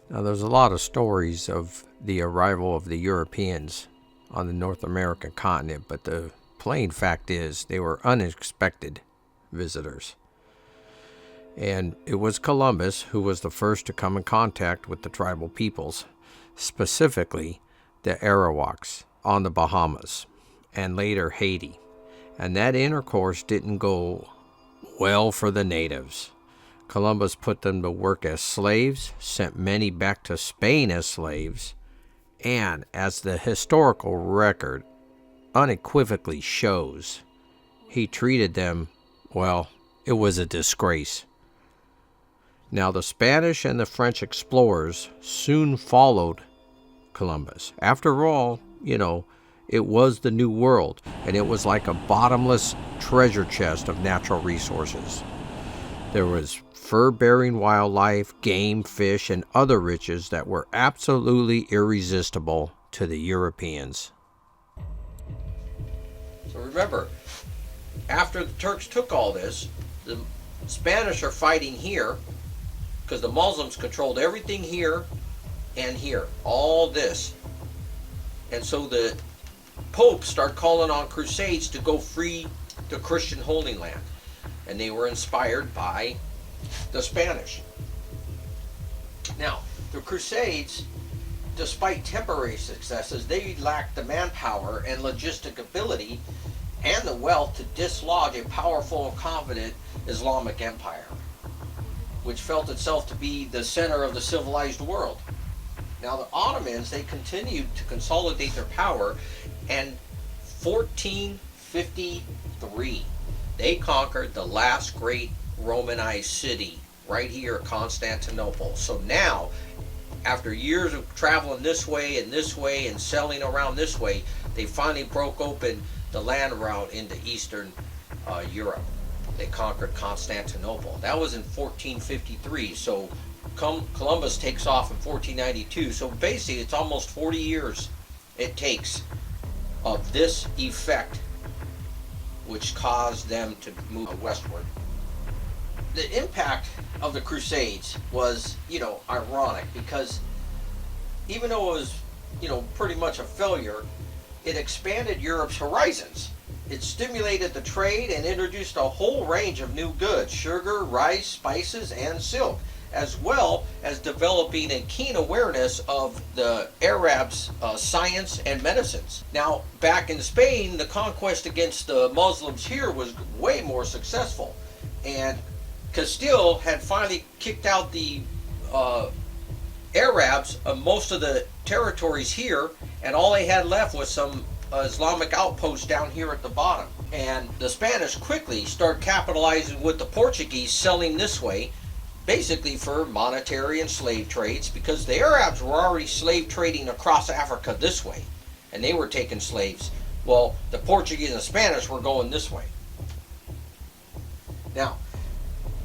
Now, there's a lot of stories of the arrival of the Europeans on the North American continent, but the plain fact is they were unexpected visitors. And it was Columbus who was the first to come in contact with the tribal peoples, specifically the Arawaks on the Bahamas and later Haiti. And that intercourse didn't go well for the natives. Columbus put them to work as slaves, sent many back to Spain as slaves, and as the historical record unequivocally shows, he treated them, well, it was a disgrace. Now, the Spanish and the French explorers soon followed Columbus. After all, it was the New World, and it was like a bottomless treasure chest of natural resources. There was fur-bearing wildlife, game, fish, and other riches that were absolutely irresistible to the Europeans. So remember, after the Turks took all this, the Spanish are fighting here because the Muslims controlled everything here and here, all this. And so the popes start calling on crusades to go free the Christian Holy Land. And they were inspired by the Spanish. Now, the Crusades, despite temporary successes, they lacked the manpower and logistic ability and the wealth to dislodge a powerful and confident Islamic empire, which felt itself to be the center of the civilized world. Now, the Ottomans, they continued to consolidate their power, and 1453, they conquered the last great Romanized city right here, Constantinople. So now, after years of traveling this way and sailing around this way, they finally broke open the land route into Eastern Europe. They conquered Constantinople. That was in 1453. So Columbus takes off in 1492. So basically, it's almost 40 years it takes of this effect, which caused them to move westward. The impact of the Crusades was, ironic, because even though it was, pretty much a failure, it expanded Europe's horizons. It stimulated the trade and introduced a whole range of new goods: sugar, rice, spices, and silk, as well as developing a keen awareness of the Arabs' science and medicines. Now, back in Spain, the conquest against the Muslims here was way more successful, and Castile had finally kicked out the Arabs of most of the territories here, and all they had left was some Islamic outposts down here at the bottom. And the Spanish quickly start capitalizing with the Portuguese, selling this way, basically for monetary and slave trades, because the Arabs were already slave trading across Africa this way, and they were taking slaves. Well, the Portuguese and the Spanish were going this way. Now,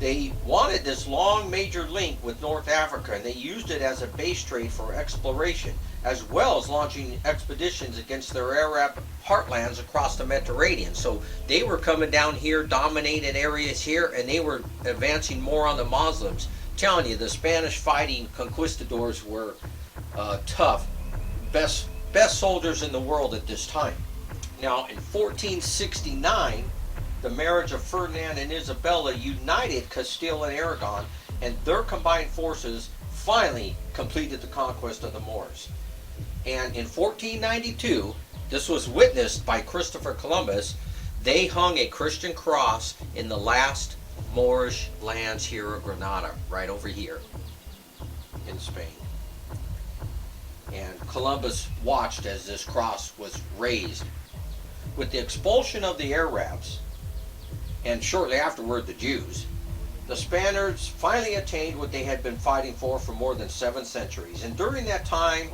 they wanted this long major link with North Africa, and they used it as a base trade for exploration, as well as launching expeditions against their Arab heartlands across the Mediterranean. So they were coming down here, dominated areas here, and they were advancing more on the Muslims. I'm telling you, the Spanish fighting conquistadors were tough, best soldiers in the world at this time. Now, in 1469, the marriage of Ferdinand and Isabella united Castile and Aragon, and their combined forces finally completed the conquest of the Moors. And in 1492, this was witnessed by Christopher Columbus. They hung a Christian cross in the last Moorish lands here of Granada, right over here in Spain. And Columbus watched as this cross was raised. With the expulsion of the Arabs, and shortly afterward the Jews, the Spaniards finally attained what they had been fighting for more than 7 centuries. And during that time,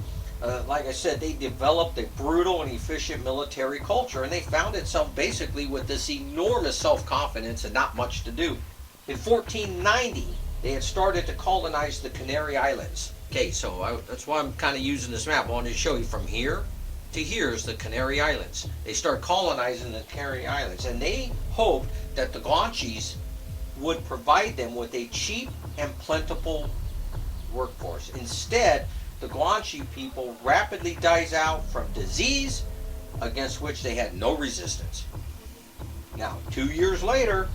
like I said, they developed a brutal and efficient military culture, and they found itself basically with this enormous self-confidence and not much to do. In 1490, they had started to colonize the Canary Islands. Okay, so that's why I'm kind of using this map. I wanted to show you from here to here is the Canary Islands. They start colonizing the Canary Islands, and they hoped that the Guanches would provide them with a cheap and plentiful workforce. Instead, the Guanche people rapidly dies out from disease against which they had no resistance. Now, 2 years later,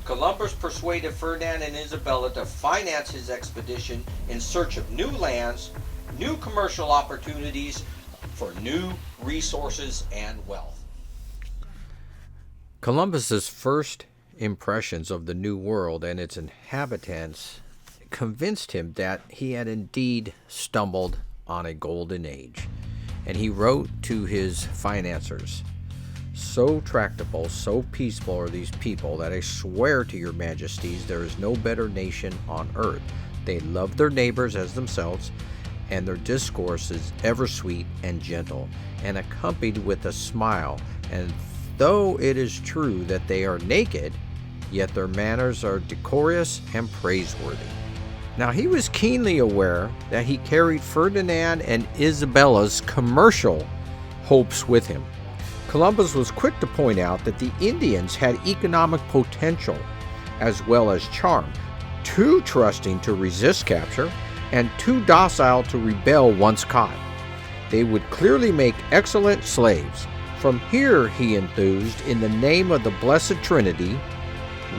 Columbus persuaded Ferdinand and Isabella to finance his expedition in search of new lands, new commercial opportunities for new resources and wealth. Columbus's first impressions of the New World and its inhabitants convinced him that he had indeed stumbled on a golden age, and he wrote to his financiers, "So tractable, so peaceful are these people that I swear to your majesties there is no better nation on earth. They love their neighbors as themselves, and their discourse is ever sweet and gentle, and accompanied with a smile. And though it is true that they are naked, yet their manners are decorous and praiseworthy." Now, he was keenly aware that he carried Ferdinand and Isabella's commercial hopes with him. Columbus was quick to point out that the Indians had economic potential as well as charm, too trusting to resist capture and too docile to rebel once caught. They would clearly make excellent slaves. From here, he enthused, in the name of the Blessed Trinity,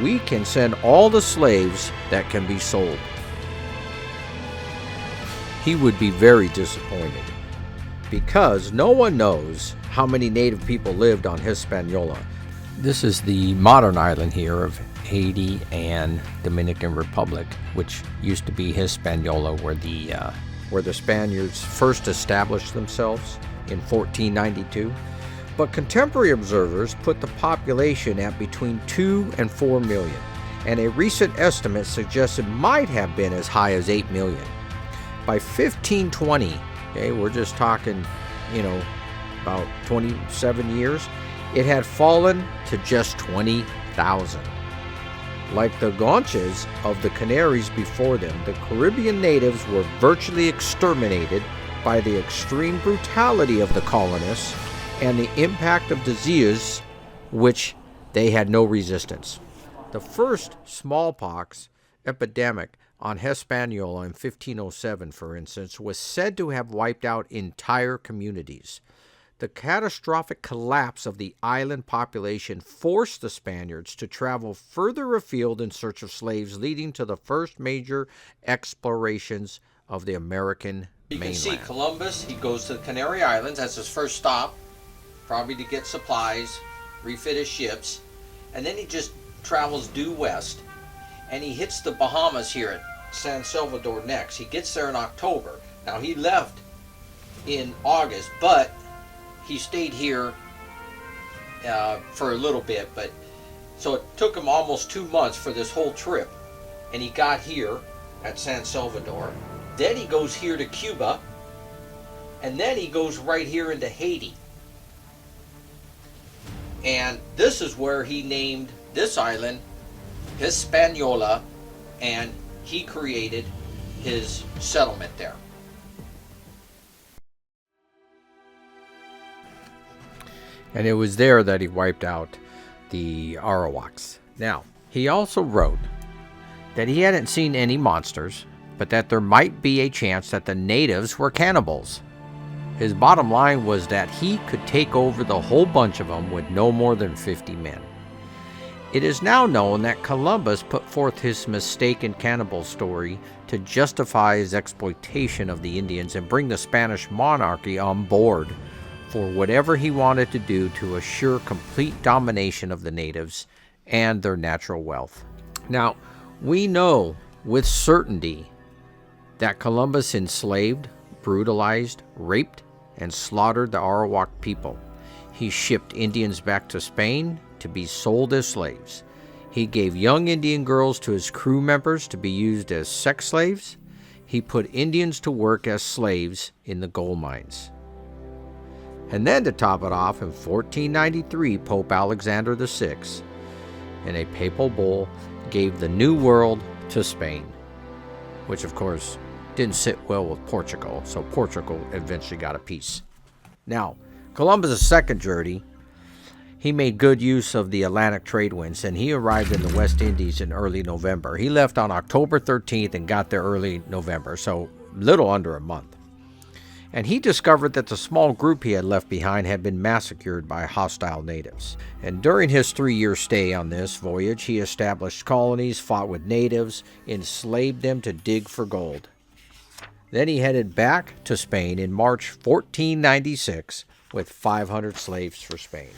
we can send all the slaves that can be sold. He would be very disappointed, because no one knows how many native people lived on Hispaniola. This is the modern island here of Haiti and Dominican Republic, which used to be Hispaniola, where the Spaniards first established themselves in 1492. But contemporary observers put the population at between 2 and 4 million, and a recent estimate suggests it might have been as high as 8 million. By 1520, okay, we're just talking, about 27 years, it had fallen to just 20,000. Like the Guanches of the Canaries before them, the Caribbean natives were virtually exterminated by the extreme brutality of the colonists and the impact of disease, which they had no resistance. The first smallpox epidemic on Hispaniola in 1507, for instance, was said to have wiped out entire communities. The catastrophic collapse of the island population forced the Spaniards to travel further afield in search of slaves, leading to the first major explorations of the American mainland. You can see Columbus, he goes to the Canary Islands, that's his first stop, probably to get supplies, refit his ships, and then he just travels due west, and he hits the Bahamas here at San Salvador next. He gets there in October. Now, he left in August, but he stayed here for a little bit, so it took him almost 2 months for this whole trip, and he got here at San Salvador. Then he goes here to Cuba, and then he goes right here into Haiti. And this is where he named this island Hispaniola, and he created his settlement there. And it was there that he wiped out the Arawaks. Now, he also wrote that he hadn't seen any monsters, but that there might be a chance that the natives were cannibals. His bottom line was that he could take over the whole bunch of them with no more than 50 men. It is now known that Columbus put forth his mistaken cannibal story to justify his exploitation of the Indians and bring the Spanish monarchy on board for whatever he wanted to do to assure complete domination of the natives and their natural wealth. Now, we know with certainty that Columbus enslaved, brutalized, raped, and slaughtered the Arawak people. He shipped Indians back to Spain to be sold as slaves. He gave young Indian girls to his crew members to be used as sex slaves. He put Indians to work as slaves in the gold mines. And then to top it off, in 1493, Pope Alexander VI, in a papal bull, gave the New World to Spain, which of course didn't sit well with Portugal, so Portugal eventually got a piece. Now, Columbus' second journey, He made good use of the Atlantic trade winds, and he arrived in the West Indies in early November. He left on October 13th and got there early November, so little under a month. And he discovered that the small group he had left behind had been massacred by hostile natives. And during his 3-year stay on this voyage, he established colonies, fought with natives, enslaved them to dig for gold. Then he headed back to Spain in March 1496 with 500 slaves for Spain.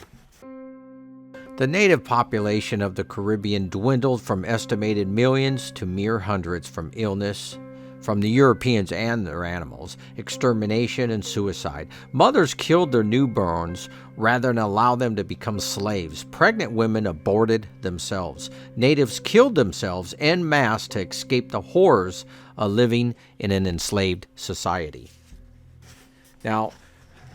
The native population of the Caribbean dwindled from estimated millions to mere hundreds from illness, from the Europeans and their animals, extermination, and suicide. Mothers killed their newborns rather than allow them to become slaves. Pregnant women aborted themselves. Natives killed themselves en masse to escape the horrors of living in an enslaved society. Now,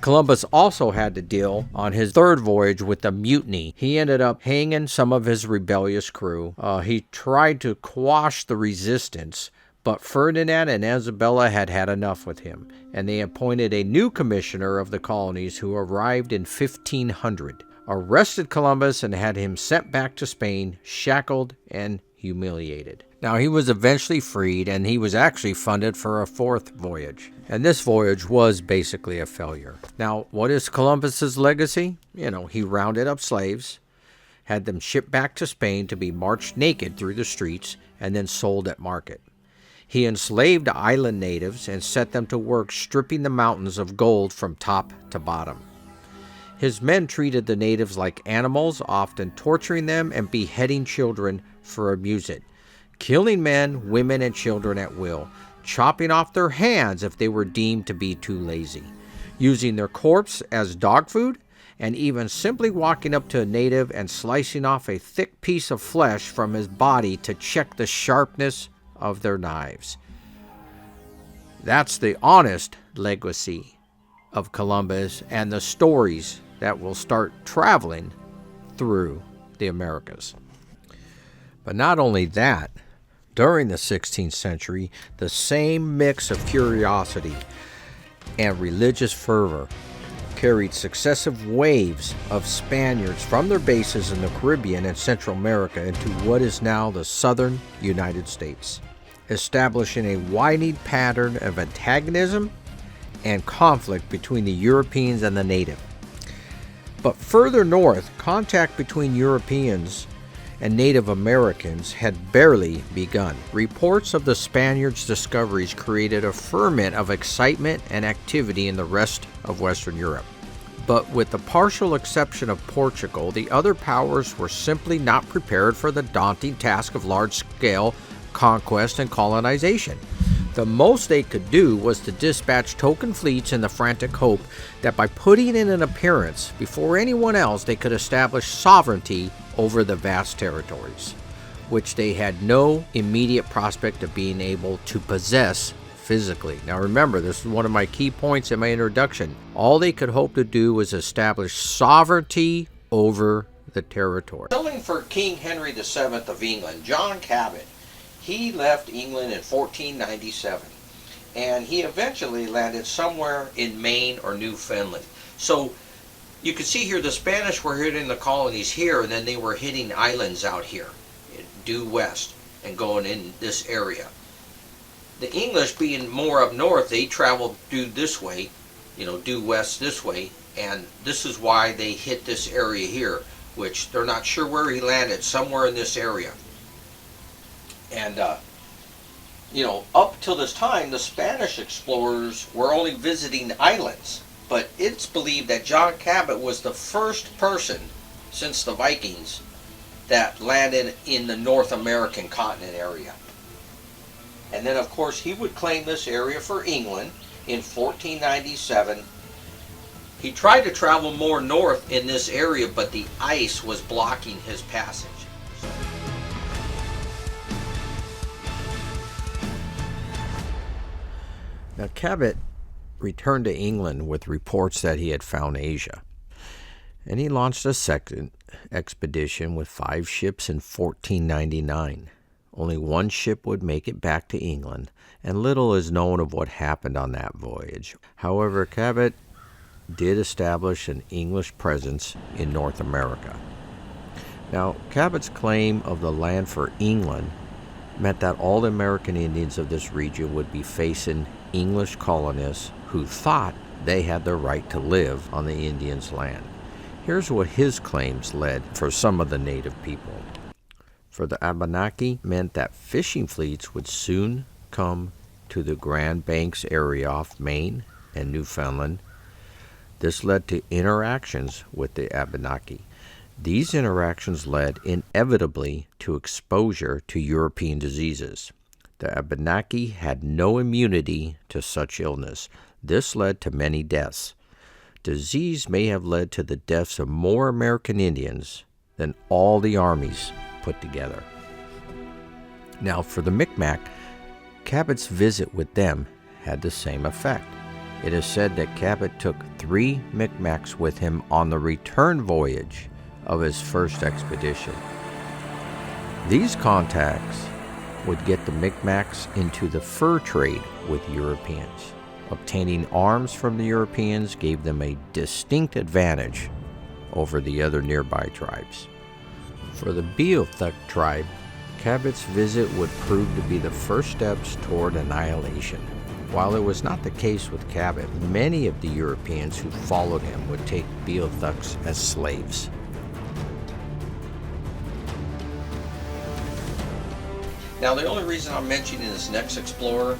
Columbus also had to deal on his third voyage with a mutiny. He ended up hanging some of his rebellious crew. He tried to quash the resistance, but Ferdinand and Isabella had had enough with him, and they appointed a new commissioner of the colonies who arrived in 1500, arrested Columbus, and had him sent back to Spain, shackled and humiliated. Now, he was eventually freed, and he was actually funded for a fourth voyage. And this voyage was basically a failure. Now, what is Columbus's legacy? He rounded up slaves, had them shipped back to Spain to be marched naked through the streets, and then sold at market. He enslaved island natives and set them to work stripping the mountains of gold from top to bottom. His men treated the natives like animals, often torturing them and beheading children for amusement, killing men, women, and children at will, chopping off their hands if they were deemed to be too lazy, using their corpse as dog food, and even simply walking up to a native and slicing off a thick piece of flesh from his body to check the sharpness of their knives. That's the honest legacy of Columbus and the stories that will start traveling through the Americas. But not only that, during the 16th century, the same mix of curiosity and religious fervor carried successive waves of Spaniards from their bases in the Caribbean and Central America into what is now the southern United States, establishing a widening pattern of antagonism and conflict between the Europeans and the native. But further north, contact between Europeans and Native Americans had barely begun. Reports of the Spaniards' discoveries created a ferment of excitement and activity in the rest of Western Europe. But with the partial exception of Portugal, the other powers were simply not prepared for the daunting task of large-scale conquest and colonization. The most they could do was to dispatch token fleets in the frantic hope that by putting in an appearance before anyone else, they could establish sovereignty over the vast territories, which they had no immediate prospect of being able to possess physically. Now remember, this is one of my key points in my introduction. All they could hope to do was establish sovereignty over the territory. Sailing for King Henry VII of England, John Cabot, he left England in 1497, and he eventually landed somewhere in Maine or Newfoundland. So you can see here the Spanish were hitting the colonies here, and then they were hitting islands out here, due west, and going in this area. The English, being more up north, they traveled due this way, due west this way, and this is why they hit this area here, which they're not sure where he landed, somewhere in this area. And, up till this time, the Spanish explorers were only visiting islands. But it's believed that John Cabot was the first person since the Vikings that landed in the North American continent area. And then, of course, he would claim this area for England in 1497. He tried to travel more north in this area, but the ice was blocking his passage. Now, Cabot returned to England with reports that he had found Asia, and he launched a second expedition with 5 ships in 1499. Only one ship would make it back to England, and little is known of what happened on that voyage. However, Cabot did establish an English presence in North America. Now, Cabot's claim of the land for England meant that all the American Indians of this region would be facing English colonists who thought they had the right to live on the Indians' land. Here's what his claims led for some of the native people. For the Abenaki meant that fishing fleets would soon come to the Grand Banks area off Maine and Newfoundland. This led to interactions with the Abenaki. These interactions led inevitably to exposure to European diseases. The Abenaki had no immunity to such illness. This led to many deaths. Disease may have led to the deaths of more American Indians than all the armies put together. Now, for the Micmac, Cabot's visit with them had the same effect. It is said that Cabot took 3 Micmacs with him on the return voyage of his first expedition. These contacts would get the Micmacs into the fur trade with Europeans. Obtaining arms from the Europeans gave them a distinct advantage over the other nearby tribes. For the Beothuk tribe, Cabot's visit would prove to be the first steps toward annihilation. While it was not the case with Cabot, many of the Europeans who followed him would take Beothuks as slaves. Now, the only reason I'm mentioning this next explorer,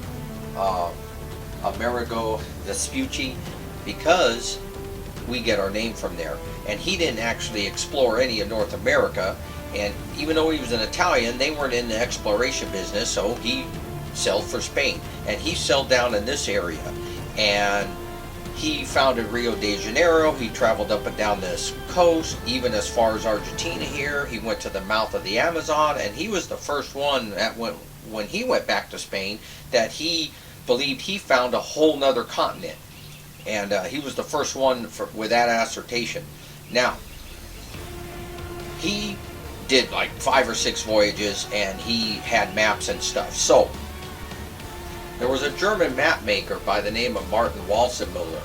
Amerigo Vespucci, because we get our name from there. And he didn't actually explore any of North America, and even though he was an Italian, they weren't in the exploration business, so he sailed for Spain. And he sailed down in this area, and he founded Rio de Janeiro. He traveled up and down this coast, even as far as Argentina here. He went to the mouth of the Amazon, and he was the first one that when he went back to Spain that he believed he found a whole nother continent. And he was the first one with that assertion. Now, he did like 5 or 6 voyages, and he had maps and stuff. So, there was a German map maker by the name of Martin Walsenmüller,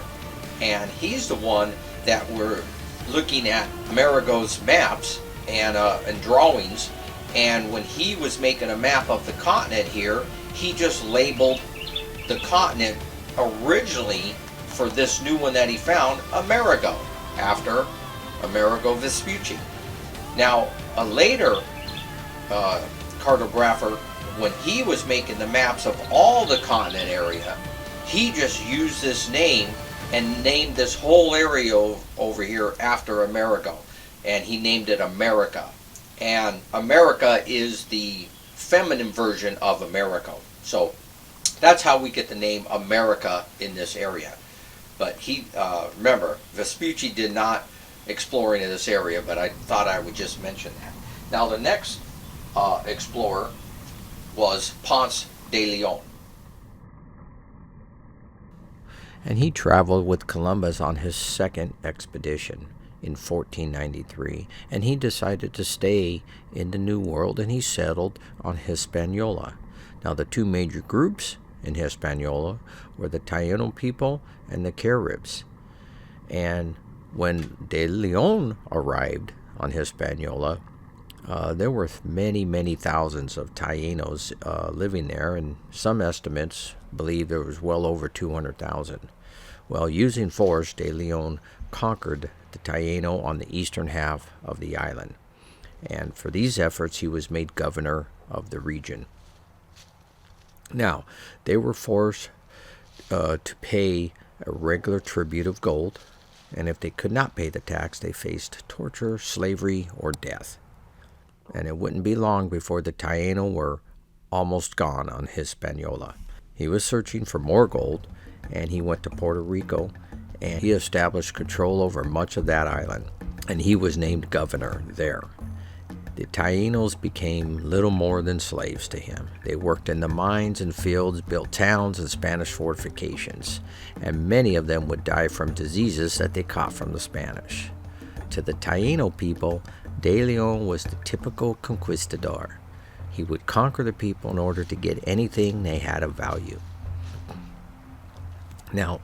and he's the one that were looking at Amerigo's maps and drawings, and when he was making a map of the continent here, he just labeled the continent originally for this new one that he found, Amerigo, after Amerigo Vespucci. Now, a later cartographer, when he was making the maps of all the continent area, he just used this name and named this whole area over here after Amerigo, and he named it America. And America is the feminine version of Amerigo. So that's how we get the name America in this area. But he, remember, Vespucci did not explore into this area, but I thought I would just mention that. Now, the next explorer was Ponce de Leon. And he traveled with Columbus on his second expedition in 1493, and he decided to stay in the New World, and he settled on Hispaniola. Now, the 2 major groups in Hispaniola were the Taino people and the Caribs. And when de Leon arrived on Hispaniola, there were many thousands of Tainos living there, and some estimates believe there was well over 200,000. Well, using force, de Leon conquered the Taino on the eastern half of the island, and for these efforts he was made governor of the region. Now, they were forced to pay a regular tribute of gold, and if they could not pay the tax, they faced torture, slavery, or death. And it wouldn't be long before the Taino were almost gone on Hispaniola. He was searching for more gold, and he went to Puerto Rico, and he established control over much of that island, and he was named governor there. The Tainos became little more than slaves to him. They worked in the mines and fields, built towns and Spanish fortifications, and many of them would die from diseases that they caught from the Spanish. To the Taino people, de Leon was the typical conquistador. He would conquer the people in order to get anything they had of value. Now,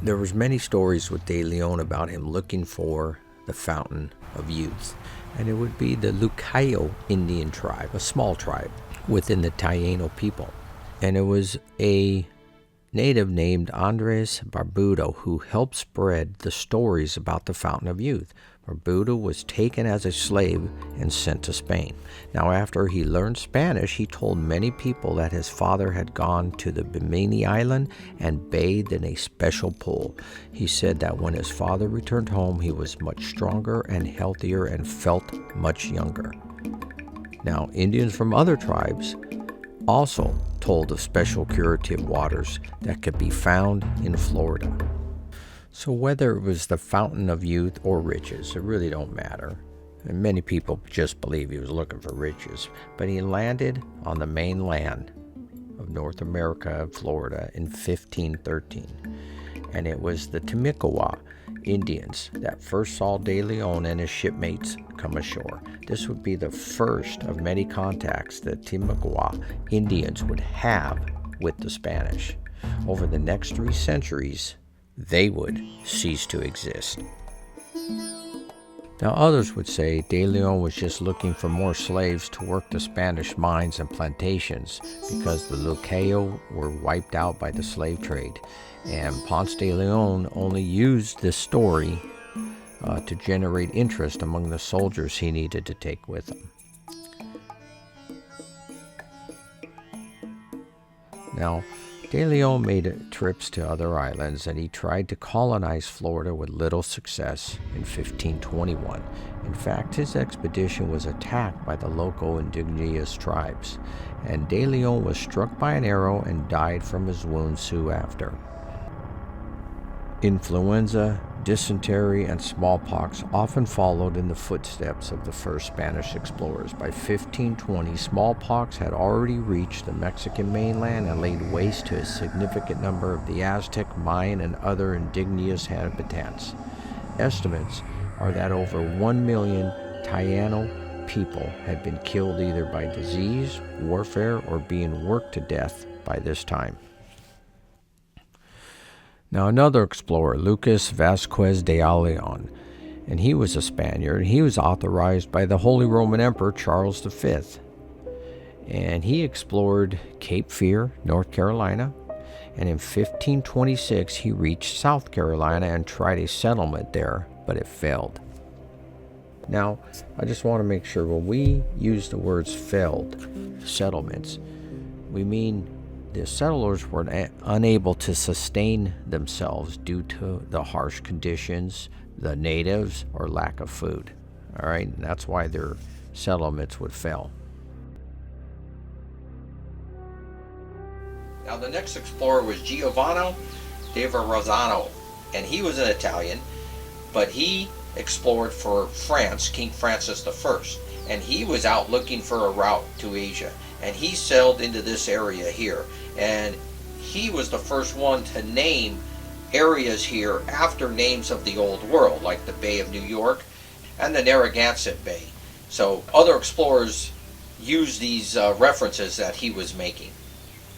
There was many stories with De Leon about him looking for the Fountain of Youth, and it would be the Lucayo Indian tribe, a small tribe within the Taino people. And it was a native named Andres Barbudo who helped spread the stories about the Fountain of Youth. Barbudo was taken as a slave and sent to Spain. Now, after he learned Spanish, he told many people that his father had gone to the Bimini Island and bathed in a special pool. He said that when his father returned home, he was much stronger and healthier and felt much younger. Now, Indians from other tribes also told of special curative waters that could be found in Florida. So whether it was the Fountain of Youth or riches, it really don't matter. And many people just believe he was looking for riches. But he landed on the mainland of North America, Florida, in 1513. And it was the Timucua Indians that first saw De Leon and his shipmates come ashore. This would be the first of many contacts that Timucua Indians would have with the Spanish. Over the next 3 centuries, they would cease to exist. Now, others would say De Leon was just looking for more slaves to work the Spanish mines and plantations because the Lucayo were wiped out by the slave trade. And Ponce de Leon only used this story to generate interest among the soldiers he needed to take with him. Now, De Leon made trips to other islands, and he tried to colonize Florida with little success in 1521. In fact, his expedition was attacked by the local indigenous tribes, and De Leon was struck by an arrow and died from his wounds soon after. Influenza, dysentery, and smallpox often followed in the footsteps of the first Spanish explorers. By 1520, smallpox had already reached the Mexican mainland and laid waste to a significant number of the Aztec, Mayan, and other indigenous habitats. Estimates are that over 1 million Taino people had been killed either by disease, warfare, or being worked to death by this time. Now, another explorer, Lucas Vasquez de Leon, and he was a Spaniard. He was authorized by the Holy Roman Emperor Charles V, and he explored Cape Fear, North Carolina, and in 1526 he reached South Carolina and tried a settlement there, but it failed. Now, I just want to make sure when we use the words failed settlements, we mean the settlers were unable to sustain themselves due to the harsh conditions, the natives, or lack of food. All right, and that's why their settlements would fail. Now, the next explorer was Giovanni da Verrazzano, and he was an Italian, but he explored for France, King Francis I, and he was out looking for a route to Asia, and he sailed into this area here, and he was the first one to name areas here after names of the old world, like the Bay of New York and the Narragansett Bay. So other explorers used these references that he was making,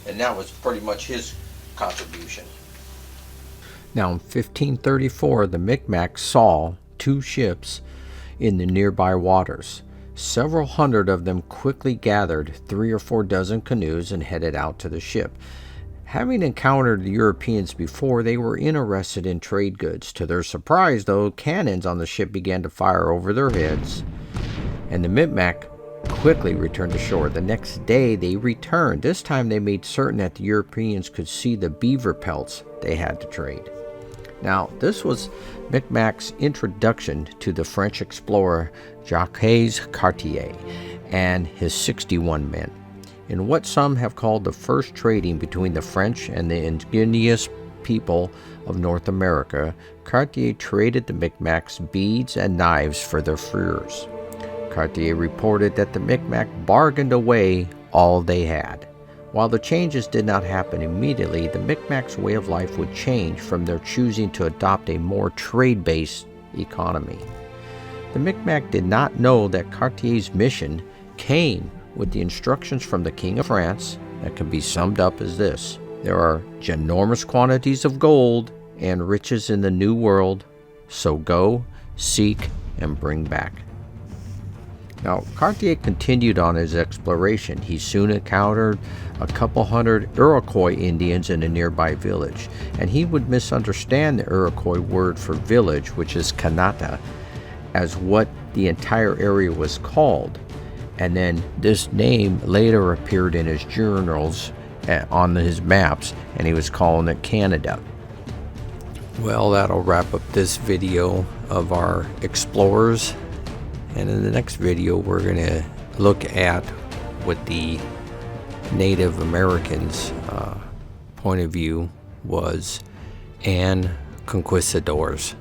and that was pretty much his contribution. Now, in 1534, the Micmacs saw 2 ships in the nearby waters. Several hundred of them quickly gathered 3 or 4 dozen canoes and headed out to the ship. Having encountered the Europeans before, they were interested in trade goods. To their surprise, though, cannons on the ship began to fire over their heads, and the Micmac quickly returned to shore. The next day they returned. This time they made certain that the Europeans could see the beaver pelts they had to trade. Now, this was Micmac's introduction to the French explorer Jacques Cartier and his 61 men, in what some have called the first trading between the French and the indigenous people of North America. Cartier traded the Micmacs beads and knives for their furs. Cartier reported that the Micmac bargained away all they had. While the changes did not happen immediately, the Micmacs' way of life would change from their choosing to adopt a more trade-based economy. The Micmac did not know that Cartier's mission came with the instructions from the King of France that can be summed up as this: there are ginormous quantities of gold and riches in the New World, so go, seek, and bring back. Now, Cartier continued on his exploration. He soon encountered a couple hundred Iroquois Indians in a nearby village, and he would misunderstand the Iroquois word for village, which is Kanata, as what the entire area was called. And then this name later appeared in his journals on his maps, and he was calling it Canada. Well, that'll wrap up this video of our explorers. And in the next video, we're going to look at what the Native Americans' point of view was and conquistadors.